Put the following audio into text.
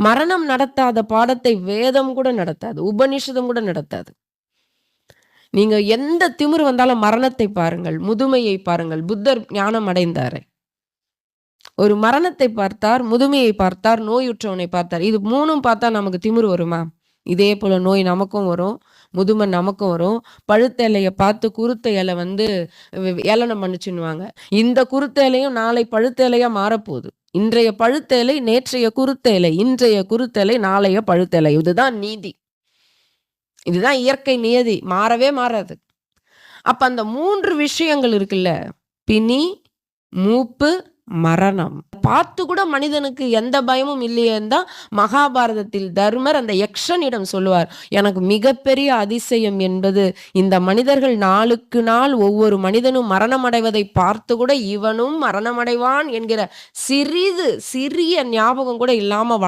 மரணம் நடத்தாத பாடத்தை வேதம் கூட நடத்தாது. உபநிஷதம் கூட நடத்தாது. நீங்க எந்த திமிரு வந்தாலும் மரணத்தை பாருங்கள், முதுமையை பாருங்கள். புத்தர் ஞானம் அடைந்தாரு. ஒரு மரணத்தை பார்த்தார், முதுமையை பார்த்தார், நோயுற்றவனை பார்த்தார். இது 3ம் பார்த்தா நமக்கு திமிரு வருமா? இதே போல நோய் நமக்கும் வரும், முதுமை நமக்கும் வரும். பழுத்த இலைய பார்த்து குருத்த இலை வந்து ஏளனம் பண்ணுச்சுன்னுவாங்க. இந்த குருத்த இலையும் நாளை பழுத்த இலையா மாறப்போகுது. இன்றைய பழுத்த இலை நேற்றைய குருத்த இலை, இன்றைய குருத்த இலை நாளைய பழுத்த இலை. இதுதான் நீதி. இதுதான் இயற்கை நியதி. மாறவே மாறாது. அப்ப அந்த 3 விஷயங்கள் இருக்குல்ல, பிணி, மூப்பு, மரணம். பார்த்து கூட மனிதனுக்கு எந்த பயமும் இல்லையேன்னு தான் மகாபாரதத்தில் தர்மர் அந்த யக்ஷனிடம் சொல்லுவார். எனக்கு மிகப்பெரிய அதிசயம் என்பது இந்த மனிதர்கள் நாளுக்கு நாள் ஒவ்வொரு மனிதனும் மரணம் அடைவதை பார்த்து கூட இவனும் மரணமடைவான் என்கிற சிறிய ஞாபகம் கூட இல்லாம